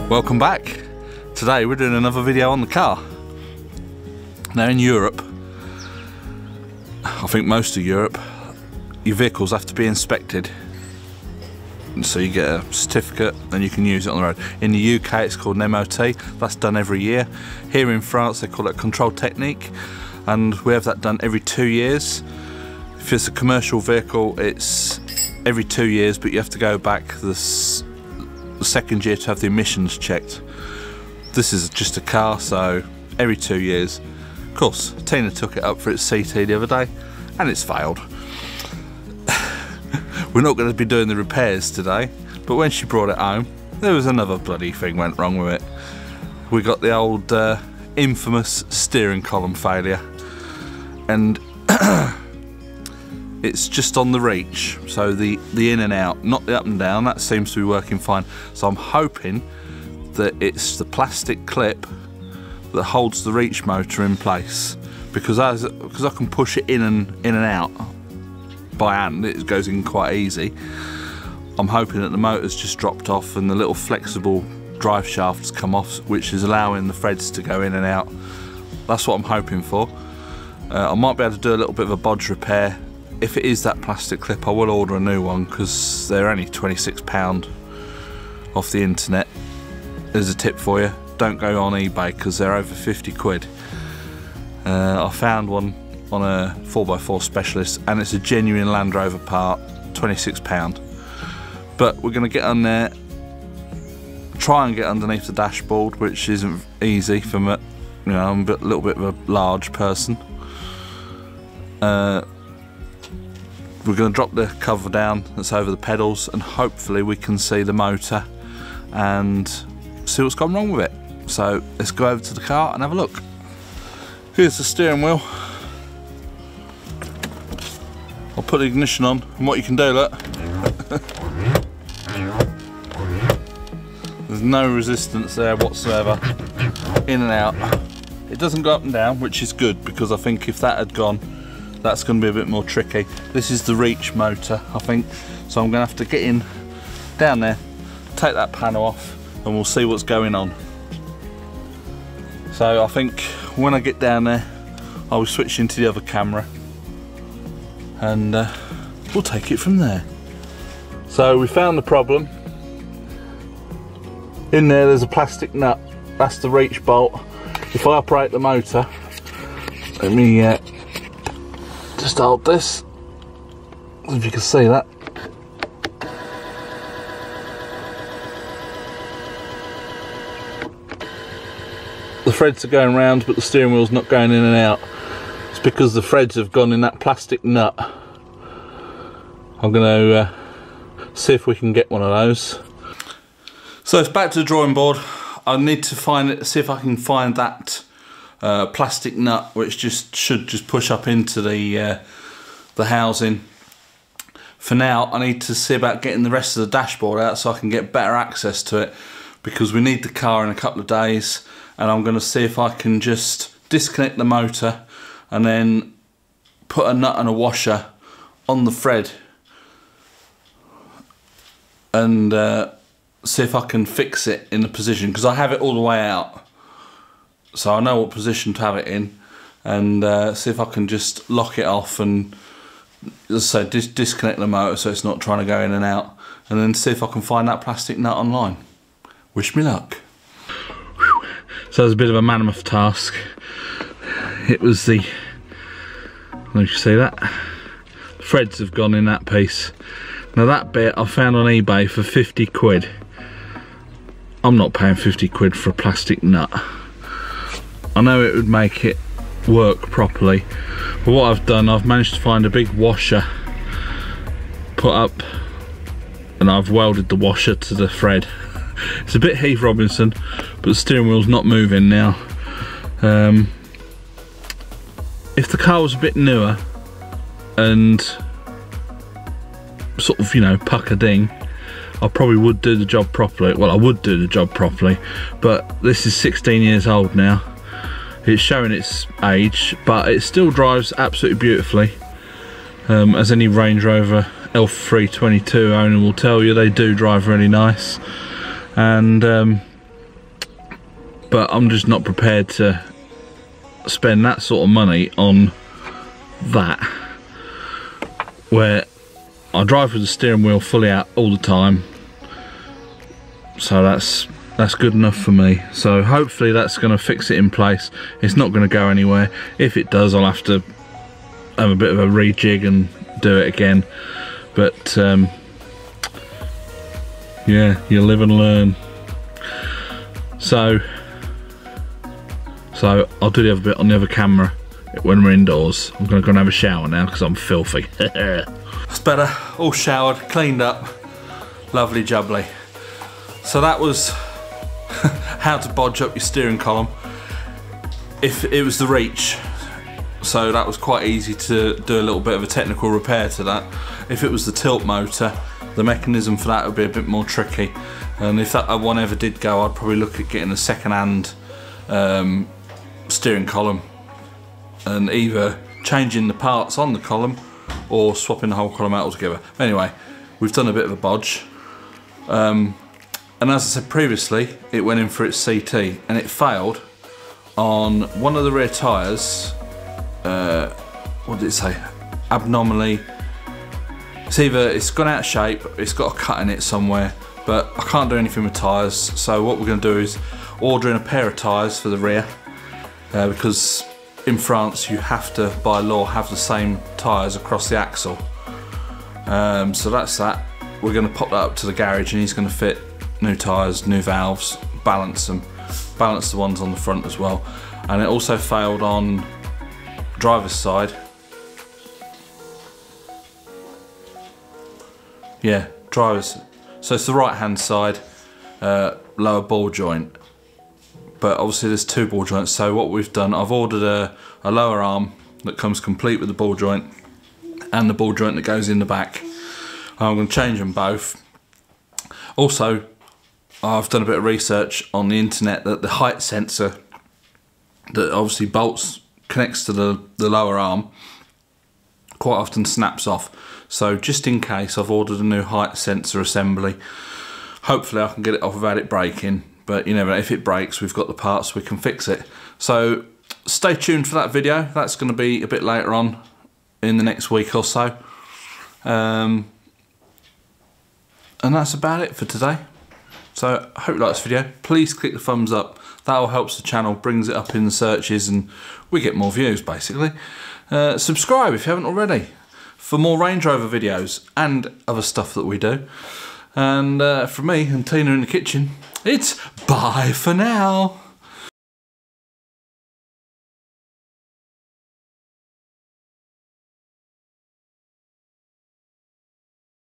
Welcome back. Today we're doing another video on the car. Now in Europe, I think most of Europe, your vehicles have to be inspected. And so you get a certificate and you can use it on the road. In the UK it's called an MOT, that's done every year. Here in France they call it control technique, and we have that done every 2 years. If it's a commercial vehicle it's every 2 years, but you have to go back the second year to have the emissions checked. This is just a car, so every 2 years. Of course, Tina took it up for its CT the other day and it's failed. We're not going to be doing the repairs today, but when she brought it home there was another bloody thing went wrong with it. We got the old infamous steering column failure, and it's just on the reach, so the in and out, not the up and down, that seems to be working fine. So I'm hoping that it's the plastic clip that holds the reach motor in place, because I can push it in and out by hand, it goes in quite easy. I'm hoping that the motor's just dropped off and the little flexible drive shaft's come off, which is allowing the threads to go in and out. That's what I'm hoping for. I might be able to do a little bit of a bodge repair. If it is that plastic clip, I will order a new one, because they're only £26 off the internet. There's a tip for you, don't go on eBay because they're over 50 quid. I found one on a 4x4 specialist and it's a genuine Land Rover part, £26. But we're going to get on there, try and get underneath the dashboard, which isn't easy for me. You know, I'm a little bit of a large person. We're going to drop the cover down that's over the pedals, and hopefully we can see the motor and see what's gone wrong with it. So let's go over to the car and have a look. Here's the steering wheel. I'll put the ignition on, and what you can do, look. There's no resistance there whatsoever, in and out. It doesn't go up and down, which is good, because I think if that had gone, that's going to be a bit more tricky. This is the reach motor, I think, so I'm going to have to get in down there, take that panel off, and we'll see what's going on. So I think when I get down there I'll switch into the other camera and we'll take it from there. So we found the problem. In there's a plastic nut, that's the reach bolt. If I operate the motor, let me just hold this, if you can see that. The threads are going round but the steering wheel's not going in and out. It's because the threads have gone in that plastic nut. I'm going to see if we can get one of those. So it's back to the drawing board. I need to find it, see if I can find that plastic nut, which should just push up into the housing. For now I need to see about getting the rest of the dashboard out so I can get better access to it, because we need the car in a couple of days, and I'm going to see if I can just disconnect the motor and then put a nut and a washer on the thread and see if I can fix it in the position, because I have it all the way out, so I know what position to have it in, and see if I can just lock it off and, as I say, disconnect the motor so it's not trying to go in and out, and then see if I can find that plastic nut online. Wish me luck. So it was a bit of a mammoth task. It was the, let you see that? The threads have gone in that piece. Now that bit I found on eBay for 50 quid. I'm not paying 50 quid for a plastic nut. I know it would make it work properly, but what I've done, I've managed to find a big washer, put up, and I've welded the washer to the thread. It's a bit Heath Robinson, but the steering wheel's not moving now. If the car was a bit newer and sort of, you know, pucker-ding, I probably would do the job properly. Well, I would do the job properly, but this is 16 years old now. It's showing its age, but it still drives absolutely beautifully. As any Range Rover Elf 322 owner will tell you, they do drive really nice. And but I'm just not prepared to spend that sort of money on that, where I drive with the steering wheel fully out all the time. So that's good enough for me. So hopefully that's going to fix it in place. It's not going to go anywhere. If it does, I'll have to have a bit of a rejig and do it again. But yeah, you live and learn. So I'll do the other bit on the other camera when we're indoors. I'm going to go and have a shower now because I'm filthy. It's better. All showered, cleaned up, lovely jubbly. So that was how to bodge up your steering column if it was the Reach. So that was quite easy to do a little bit of a technical repair to that. If it was the tilt motor, the mechanism for that would be a bit more tricky. And if that one ever did go, I'd probably look at getting a second-hand steering column and either changing the parts on the column or swapping the whole column out altogether. Anyway, we've done a bit of a bodge. And as I said previously, it went in for its CT and it failed on one of the rear tyres. What did it say? Abnormally. It's either it's gone out of shape, it's got a cut in it somewhere, but I can't do anything with tyres. So what we're going to do is order in a pair of tyres for the rear, because in France you have to, by law, have the same tyres across the axle. So that's that. We're going to pop that up to the garage and he's going to fit new tyres, new valves, balance them, balance the ones on the front as well. And it also failed on driver's side. Yeah, driver's. So it's the right hand side, lower ball joint. But obviously there's two ball joints. So what we've done, I've ordered a lower arm that comes complete with the ball joint and the ball joint that goes in the back. I'm going to change them both. Also, I've done a bit of research on the internet that the height sensor that obviously connects to the lower arm quite often snaps off. So just in case, I've ordered a new height sensor assembly. Hopefully I can get it off without it breaking, but you never know, if it breaks we've got the parts, we can fix it. So stay tuned for that video. That's going to be a bit later on in the next week or so. And that's about it for today. So I hope you like this video. Please click the thumbs up. That all helps the channel, brings it up in the searches and we get more views basically. Subscribe if you haven't already for more Range Rover videos and other stuff that we do. And from me and Tina in the kitchen, it's bye for now.